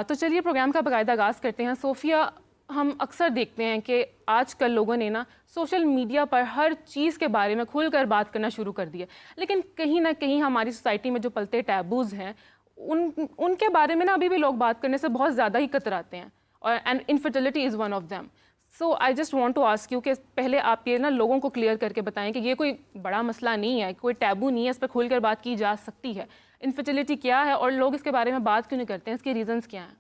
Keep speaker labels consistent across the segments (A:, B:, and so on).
A: تو چلیے پروگرام کا باقاعدہ آغاز کرتے ہیں. صوفیہ, ہم اکثر دیکھتے ہیں کہ آج کل لوگوں نے نا سوشل میڈیا پر ہر چیز کے بارے میں کھل کر بات کرنا شروع کر دی ہے, لیکن کہیں نہ کہیں ہماری سوسائٹی میں جو پلتے ٹیبوز ہیں ان کے بارے میں نا ابھی بھی لوگ بات کرنے سے بہت زیادہ ہی کتراتے ہیں, اور and infertility is one of them. So I just want to ask you کہ پہلے آپ یہ نا لوگوں کو کلیئر کر کے بتائیں کہ یہ کوئی بڑا مسئلہ نہیں ہے, کوئی ٹیبو نہیں ہے, اس پہ کھل کر بات کی جا سکتی ہے. انفرٹیلٹی کیا ہے اور لوگ اس کے بارے میں بات کیوں نہیں کرتے ہیں, اس کے ریزنس کیا ہیں؟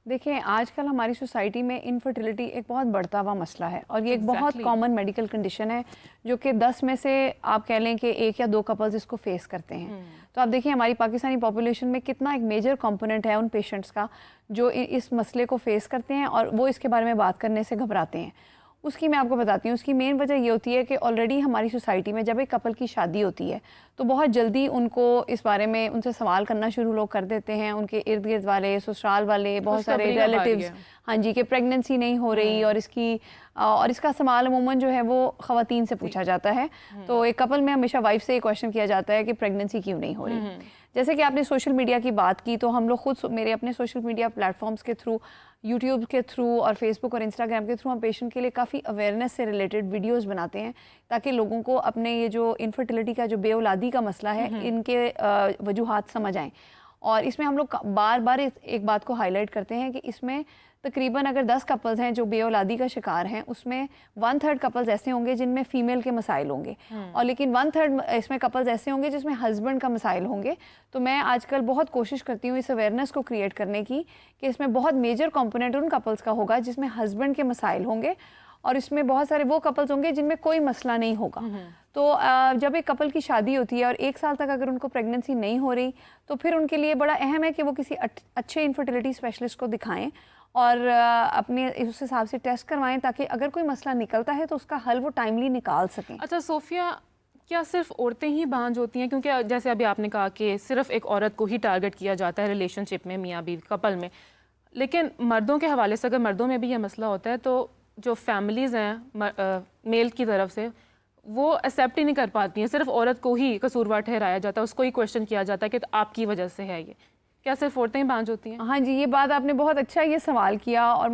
B: دیکھیں, آج کل ہماری سوسائٹی میں انفرٹیلٹی ایک بہت بڑھتا ہوا مسئلہ ہے, اور یہ ایک بہت کامن میڈیکل کنڈیشن ہے جو کہ 10 میں سے آپ کہہ لیں کہ 1 یا 2 کپلز اس کو فیس کرتے ہیں. تو آپ دیکھیں ہماری پاکستانی پاپولیشن میں کتنا ایک میجر کمپوننٹ ہے ان پیشنٹس کا جو اس مسئلے کو فیس کرتے ہیں اور وہ اس کے بارے میں بات کرنے سے گھبراتے ہیں. اس کی میں آپ کو بتاتی ہوں, اس کی مین وجہ یہ ہوتی ہے کہ آلریڈی ہماری سوسائٹی میں جب ایک کپل کی شادی ہوتی ہے تو بہت جلدی ان کو اس بارے میں ان سے سوال کرنا شروع لوگ کر دیتے ہیں, ان کے ارد گرد والے, سسرال والے, بہت سارے ریلیٹیوز, ہاں جی, کہ پریگننسی نہیں ہو رہی, اور اس کا سوال عموماً جو ہے وہ خواتین سے پوچھا جاتا ہے. تو ایک کپل میں ہمیشہ وائف سے یہ کویشچن کیا جاتا ہے کہ پریگننسی کیوں نہیں ہو رہی. جیسے کہ آپ نے سوشل میڈیا کی بات کی, تو ہم لوگ خود میرے اپنے سوشل میڈیا پلیٹ فارمز کے تھرو, یوٹیوب کے تھرو اور فیس بک اور انسٹاگرام کے تھرو ہم پیشنٹ کے لیے کافی اویئرنیس سے ریلیٹڈ ویڈیوز بناتے ہیں تاکہ لوگوں کو اپنے یہ جو انفرٹیلٹی کا جو بے اولادی کا مسئلہ ہے ان کے وجوہات سمجھ آئیں. اور اس میں ہم لوگ بار بار ایک بات کو ہائی لائٹ کرتے ہیں کہ اس میں تقریباً اگر 10 کپلز ہیں جو بے اولادی کا شکار ہیں, اس میں 1/3 کپلز ایسے ہوں گے جن میں فیمیل کے مسائل ہوں گے, اور لیکن 1/3 اس میں کپلز ایسے ہوں گے جس میں ہسبینڈ کا مسائل ہوں گے. تو میں آج کل بہت کوشش کرتی ہوں اس اویئرنیس کو کریٹ کرنے کی کہ اس میں بہت میجر کمپوننٹ ان کپلز کا ہوگا جس میں ہسبینڈ کے مسائل ہوں گے, اور اس میں بہت سارے وہ کپلز ہوں گے جن میں کوئی مسئلہ نہیں ہوگا. تو جب ایک کپل کی شادی ہوتی ہے اور 1 سال تک اگر ان کو پریگننسی نہیں ہو رہی تو پھر ان کے لیے بڑا اہم ہے کہ وہ کسی اچھے انفرٹیلٹی اسپیشلسٹ کو دکھائیں اور اپنے اس حساب سے ٹیسٹ کروائیں تاکہ اگر کوئی مسئلہ نکلتا ہے تو اس کا حل وہ ٹائملی نکال سکیں.
A: اچھا صوفیہ, کیا صرف عورتیں ہی بانجھ ہوتی ہیں؟ کیونکہ جیسے ابھی آپ نے کہا کہ صرف ایک عورت کو ہی ٹارگٹ کیا جاتا ہے ریلیشن شپ میں, میاں بیوی کپل میں, لیکن مردوں کے حوالے سے اگر مردوں میں بھی یہ مسئلہ ہوتا ہے تو جو فیملیز ہیں میل کی طرف سے وہ ایکسیپٹ ہی نہیں کر پاتی ہیں, صرف عورت کو ہی قصوروار ٹھہرایا جاتا ہے, اس کو ہی کویشچن کیا جاتا ہے کہ آپ کی وجہ سے ہے یہ. کیا صرف عورتیں ہی بانجھ ہوتی ہیں؟
B: ہاں جی, یہ بات آپ نے بہت اچھا یہ سوال کیا, اور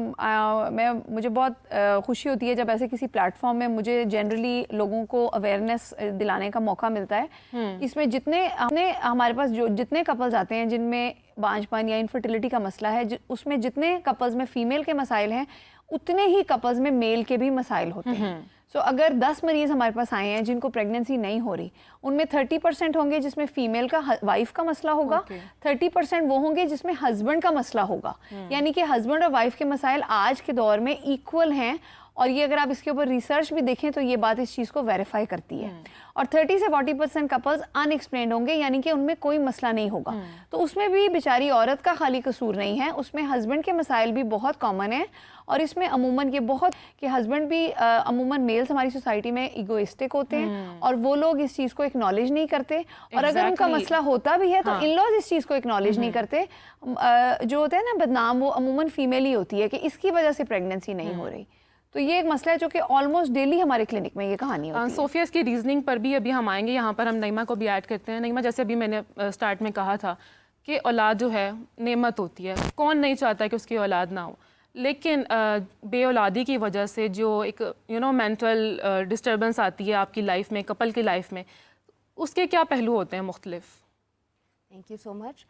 B: مجھے بہت خوشی ہوتی ہے جب ایسے کسی پلیٹ فارم میں مجھے جنرلی لوگوں کو اویئرنیس دلانے کا موقع ملتا ہے. اس میں ہمارے پاس جو جتنے کپلز آتے ہیں جن میں بانجھ پن یا انفرٹیلٹی کا مسئلہ ہے, اس میں جتنے کپلز میں فیمیل کے مسائل ہیں اتنے ہی کپلز میں میل کے بھی مسائل ہوتے ہیں. سو اگر 10 مریض ہمارے پاس آئے ہیں جن کو پریگننسی نہیں ہو رہی, ان میں 30% ہوں گے جس میں فیمیل کا وائف کا مسئلہ ہوگا, 30% وہ ہوں گے جس میں ہسبینڈ کا مسئلہ ہوگا. یعنی کہ ہسبینڈ اور وائف کے مسائل آج کے دور میں ایکول ہیں, اور یہ اگر آپ اس کے اوپر ریسرچ بھی دیکھیں تو یہ بات اس چیز کو ویریفائی کرتی ہے. اور 30 سے 40% کپلز ان ایکسپلینڈ ہوں گے, یعنی کہ ان میں کوئی مسئلہ نہیں ہوگا. تو اس میں بھی بیچاری عورت کا خالی قصور نہیں ہے, اس میں ہسبینڈ کے مسائل بھی بہت کامن ہیں, اور اس میں عموماً یہ بہت کہ ہسبینڈ بھی عموماً میلز ہماری سوسائٹی میں ایگوئسٹک ہوتے ہیں, اور وہ لوگ اس چیز کو اکنالج نہیں کرتے, اور اگر ان کا مسئلہ ہوتا بھی ہے تو ان لاز اس چیز کو اکنالج نہیں کرتے. جو ہوتے ہیں نا بدنام, وہ عموماً فیمیل ہی ہوتی ہے کہ اس کی وجہ سے پریگننسی نہیں ہو رہی. تو یہ ایک مسئلہ ہے جو کہ آلموسٹ ڈیلی ہمارے کلینک میں یہ کہانی ہوتی ہے.
A: صوفیہ, اس کی ریزننگ پر بھی ابھی ہم آئیں گے, یہاں پر ہم نعیمہ کو بھی ایڈ کرتے ہیں. نعیمہ, جیسے ابھی میں نے سٹارٹ میں کہا تھا کہ اولاد جو ہے نعمت ہوتی ہے, کون نہیں چاہتا کہ اس کی اولاد نہ ہو, لیکن بے اولادی کی وجہ سے جو ایک مینٹل ڈسٹربنس آتی ہے آپ کی لائف میں, کپل کی لائف میں, اس کے کیا پہلو ہوتے ہیں مختلف؟
C: تھینک یو سو مچ.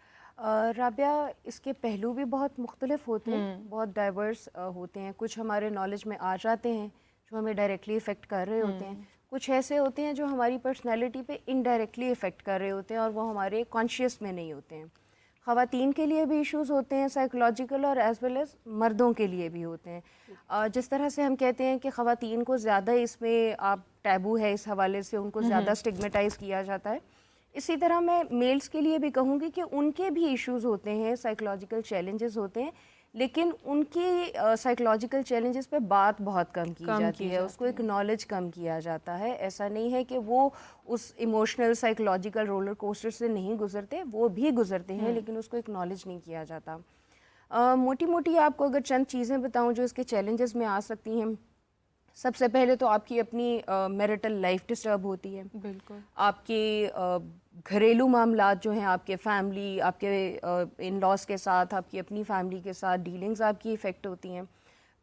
C: رابعہ, اس کے پہلو بھی بہت مختلف ہوتے ہیں, بہت ڈائیورس ہوتے ہیں. کچھ ہمارے نالج میں آ جاتے ہیں جو ہمیں ڈائریکٹلی افیکٹ کر رہے ہوتے ہیں, کچھ ایسے ہوتے ہیں جو ہماری پرسنالٹی پہ انڈائریکٹلی افیکٹ کر رہے ہوتے ہیں اور وہ ہمارے کانشیس میں نہیں ہوتے ہیں. خواتین کے لیے بھی ایشوز ہوتے ہیں سائیکولوجیکل, اور ایز ویل ایز مردوں کے لیے بھی ہوتے ہیں. جس طرح سے ہم کہتے ہیں کہ خواتین کو زیادہ اس میں آپ ٹیبو ہے, اس حوالے سے ان کو زیادہ سٹگمیٹائز کیا جاتا ہے, اسی طرح میں میلز کے لیے بھی کہوں گی کہ ان کے بھی ایشوز ہوتے ہیں, سائیکولوجیکل چیلنجز ہوتے ہیں, لیکن ان کی سائیکولوجیکل چیلنجز پہ بات بہت کم کی جاتی ہے, اس کو اکنالج کم کیا جاتا ہے. ایسا نہیں ہے کہ وہ اس ایموشنل سائیکولوجیکل رولر کوسٹر سے نہیں گزرتے, وہ بھی گزرتے ہیں, لیکن اس کو اکنالج نہیں کیا جاتا. موٹی موٹی آپ کو اگر چند چیزیں بتاؤں جو اس کے چیلنجز میں آ سکتی ہیں, سب سے پہلے تو آپ کی اپنی میرٹل لائف ڈسٹرب ہوتی ہے.
A: بالکل.
C: آپ کی گھریلو معاملات جو ہیں آپ کے فیملی، آپ کے ان لاس کے ساتھ، آپ کی اپنی فیملی کے ساتھ ڈیلنگز آپ کی افیکٹ ہوتی ہیں.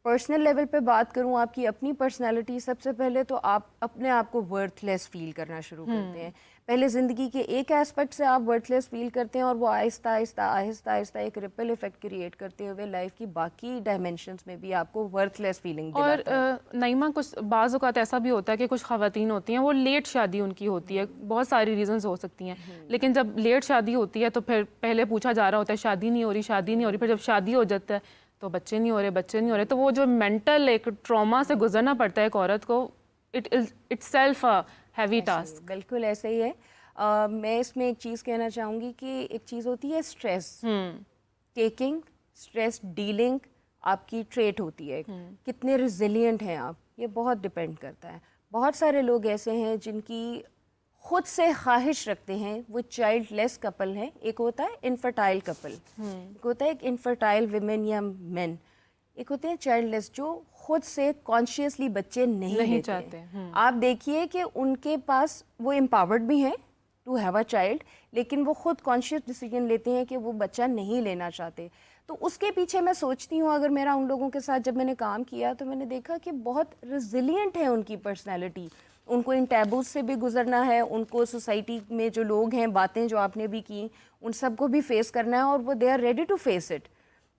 C: پرسنل لیول پہ بات کروں، آپ کی اپنی پرسنالٹی، سب سے پہلے تو آپ اپنے آپ کو ورتھ لیس فیل کرنا شروع کرتے ہیں. پہلے زندگی کے ایک ایسپیکٹ سے آپ ورتھ لیس فیل کرتے ہیں اور وہ آہستہ آہستہ آہستہ آہستہ ایک ریپل افیکٹ کریٹ کرتے ہوئے لائف کی باقی ڈائمینشنس میں بھی آپ کو ورتھ لیس فیلنگ
A: اور
C: دلاتا ہے.
A: نعیمہ کچھ بعض اوقات ایسا بھی ہوتا ہے کہ کچھ خواتین ہوتی ہیں وہ لیٹ شادی ان کی ہوتی ہے، بہت ساری ریزنز ہو سکتی ہیں، لیکن جب لیٹ شادی ہوتی ہے تو پھر پہلے پوچھا جا رہا ہوتا ہے شادی نہیں ہو رہی، شادی نہیں ہو رہی، پھر جب شادی ہو جاتا ہے تو بچے نہیں ہو رہے، بچے نہیں ہو رہے، تو وہ جو مینٹل ایک ٹراما سے گزرنا پڑتا ہے ایک عورت کو، اٹ سیلف ہیوی ٹاسک.
C: بالکل ایسا ہی ہے. میں اس میں ایک چیز کہنا چاہوں گی کہ ایک چیز ہوتی ہے اسٹریس ٹیکنگ، اسٹریس ڈیلنگ آپ کی ٹریٹ ہوتی ہے. کتنے ریزیلینٹ ہیں آپ، یہ بہت ڈپینڈ کرتا ہے. بہت سارے لوگ ایسے ہیں جن کی خود سے خواہش رکھتے ہیں، وہ چائلڈ لیس کپل ہیں. ایک ہوتا ہے انفرٹائل کپل، ایک ہوتا ہے ایک انفرٹائل ویمن یا مین، ایک ہوتے ہیں چائلڈ لیس جو خود سے کانشیسلی بچے نہیں
A: چاہتے.
C: آپ دیکھیے کہ ان کے پاس وہ امپاورڈ بھی ہیں ٹو ہیو اے چائلڈ، لیکن وہ خود کانشیس ڈیسیجن لیتے ہیں کہ وہ بچہ نہیں لینا چاہتے. تو اس کے پیچھے میں سوچتی ہوں، اگر میرا ان لوگوں کے ساتھ جب میں نے کام کیا تو میں نے دیکھا کہ بہت ریزیلینٹ ہے ان کی پرسنالٹی. ان کو ان ٹیبوز سے بھی گزرنا ہے، ان کو سوسائٹی میں جو لوگ ہیں، باتیں جو آپ نے بھی کی، ان سب کو بھی فیس کرنا ہے، اور وہ they are ready to face it.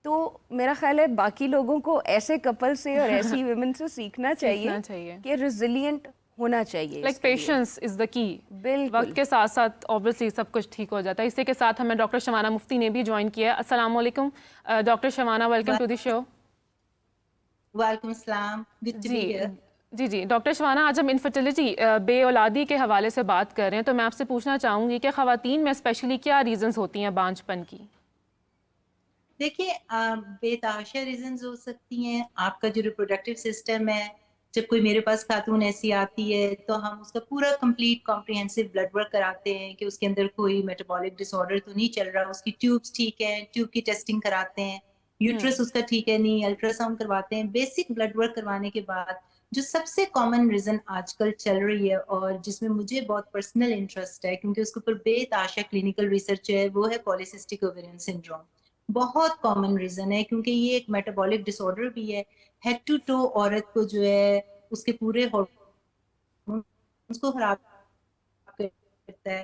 C: تو میرا خیال ہے باقی لوگوں کو ایسے کپل سے اور ایسی ویمن سے سیکھنا چاہیے کہ ریزیلینٹ ہونا چاہیے.
A: لائک پیشنس از دا کی.
C: بالکل،
A: وقت کے ساتھ ساتھ obviously سب کچھ ٹھیک ہو جاتا ہے. اسی کے ساتھ ہمیں ڈاکٹر شمانہ مفتی نے بھی جوائن کیا ہے. السلام علیکم ڈاکٹر شمانہ، ویلکم ٹو دی شو.
D: وعلیکم السلام.
A: جی ڈاکٹر شمانہ، آج ہم انفرٹیلٹی، بے اولادی کے حوالے سے بات کر رہے ہیں، تو میں آپ سے پوچھنا چاہوں گی کہ خواتین میں اسپیشلی کیا ریزنز ہوتی ہیں بانجھ پن کی؟
D: دیکھیے، بے تحاشا ریزنز ہو سکتی ہیں. آپ کا جو ریپروڈکٹیو سسٹم ہے، جب کوئی میرے پاس خاتون ایسی آتی ہے تو ہم اس کا پورا کمپلیٹ کمپریہنسو بلڈ ورک کراتے ہیں کہ اس کے اندر کوئی میٹابولک ڈس آرڈر تو نہیں چل رہا، اس کی ٹیوبس ٹھیک ہیں، ٹیوب کی ٹیسٹنگ کراتے ہیں، یوٹرس اس کا ٹھیک ہے نہیں، الٹرا ساؤنڈ کرواتے ہیں. بیسک بلڈ ورک کروانے کے بعد جو سب سے کامن ریزن آج کل چل رہی ہے اور جس میں مجھے بہت پرسنل انٹرسٹ ہے کیونکہ اس کے اوپر بے تحاشا کلینکل ریسرچ ہے، وہ ہے پالیسسٹک اوویرین سنڈروم. بہت کامن ریزن ہے کیونکہ یہ ایک میٹابولک ڈس آرڈر بھی ہے. ہیڈ ٹو ٹو عورت کو جو ہے اس کے پورے ہارمونز کو خراب کرتا ہے،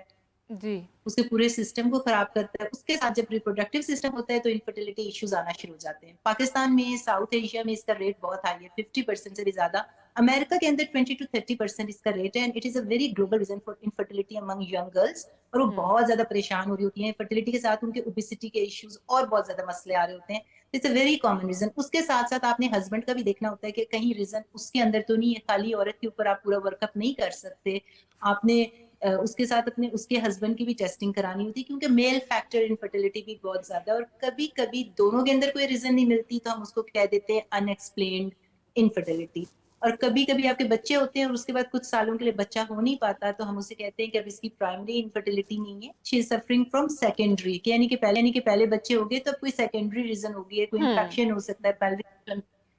A: جی،
D: اس کے پورے سسٹم کو خراب کرتا ہے. اس کے ساتھ جب ریپروڈکٹیو سسٹم ہوتا ہے تو انفرٹیلٹی ایشوز آنا شروع ہو جاتے ہیں. پاکستان میں، ساؤتھ ایشیا میں اس کا ریٹ بہت ہائی ہے، 50% سے بھی زیادہ. امریکہ کے اندر 20 to 30% اس کا ریٹ ہے. And it is a very global reason for infertility Umang young girls. اور وہ بہت زیادہ پریشان ہو رہی ہوتی ہیں فرٹیلٹی کے ساتھ، ان کے اوبیسٹی کے ایشوز اور بہت زیادہ مسئلے آ رہے ہوتے ہیں. It's a very common reason. اس کے ساتھ ساتھ آپ نے ہسبینڈ کا بھی دیکھنا ہوتا ہے کہ کہیں ریزن اس کے اندر تو نہیں ہے. خالی عورت کے اوپر آپ پورا ورک اپ نہیں کر سکتے، آپ نے اس کے ساتھ اپنے اس کے ہسبینڈ کی بھی ٹیسٹنگ کرانی ہوتی ہے کیونکہ میل فیکٹر انفرٹیلٹی بھی بہت زیادہ ہے. اور کبھی کبھی دونوں کے اندر کوئی ریزن نہیں ملتی تو ہم اس کو کہہ دیتے ہیں ان ایکسپلینڈ انفرٹیلٹی. اور کبھی کبھی آپ کے بچے ہوتے ہیں اور اس کے بعد کچھ سالوں کے لیے بچہ ہو نہیں پاتا تو ہم اسے کہتے ہیں کہ اب اس کی پرائمری انفرٹیلٹی نہیں ہے، شی از سفرنگ فرام سیکنڈری، یعنی کہ پہلے بچے ہو گئے تو اب کوئی سیکنڈری ریزن ہو گئی ہے، کوئی انفیکشن ہو سکتا ہے، پیلوک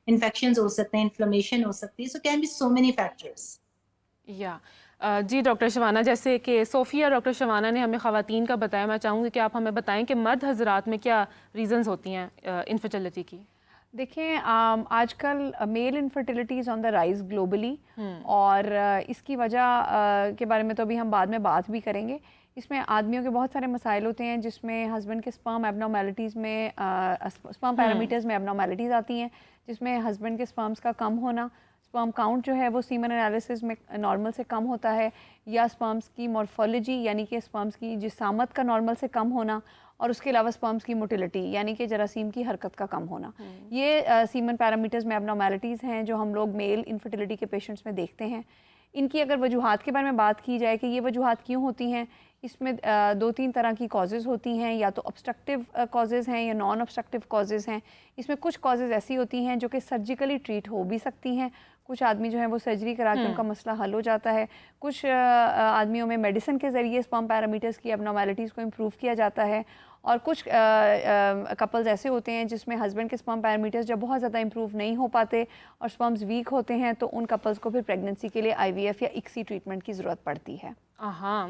D: انفیکشنز ہو سکتے ہیں، انفلیمیشن ہو سکتی ہے. So can be so many factors.
A: یا جی ڈاکٹر شمانہ، جیسے کہ صوفیہ ڈاکٹر شمانہ نے ہمیں خواتین کا بتایا، میں چاہوں گی کہ آپ ہمیں بتائیں کہ مرد حضرات میں کیا ریزنز ہوتی ہیں انفرٹیلٹی کی؟
B: دیکھیں، آج کل male infertility is on the rise globally, اور اس کی وجہ کے بارے میں تو ابھی ہم بعد میں بات بھی کریں گے. اس میں آدمیوں کے بہت سارے مسائل ہوتے ہیں جس میں ہسبینڈ کے سپرم ایبنارمیلٹیز میں، سپرم پیرامیٹرز میں ایبنارمیلٹیز آتی ہیں، جس میں ہسبینڈ کے سپرمز کا کم ہونا، سپرم کاؤنٹ جو ہے وہ سیمن انالیسس میں نارمل سے کم ہوتا ہے، یا سپرمز کی مورفولوجی یعنی کہ سپرمز کی جسامت کا نارمل سے کم ہونا، اور اس کے علاوہ سپرمز کی موٹیلٹی یعنی کہ جراثیم کی حرکت کا کم ہونا. یہ سیمن پیرامیٹرز میں ایبنارمیلٹیز ہیں جو ہم لوگ میل انفرٹیلٹی کے پیشنٹس میں دیکھتے ہیں. ان کی اگر وجوہات کے بارے میں بات کی جائے کہ یہ وجوہات کیوں ہوتی ہیں، اس میں 2-3 طرح کی کازز ہوتی ہیں، یا تو obstructive کازز ہیں یا نان obstructive کازز ہیں. اس میں کچھ کازز ایسی ہوتی ہیں جو کہ سرجیکلی ٹریٹ ہو بھی سکتی ہیں، کچھ آدمی جو ہیں وہ سرجری کرا کے ان کا مسئلہ حل ہو جاتا ہے. کچھ آدمیوں میں میڈیسن کے ذریعے سپرم پیرامیٹرز کی ایبنارمیلٹیز کو امپروو کیا جاتا ہے. اور کچھ کپلز ایسے ہوتے ہیں جس میں ہسبینڈ کے سپرم پیرامیٹرز جب بہت زیادہ امپروو نہیں ہو پاتے اور سپرمز ویک ہوتے ہیں تو ان کپلز کو پھر پریگننسی کے لیے IVF یا ICSI ٹریٹمنٹ کی ضرورت پڑتی ہے.
A: ہاں،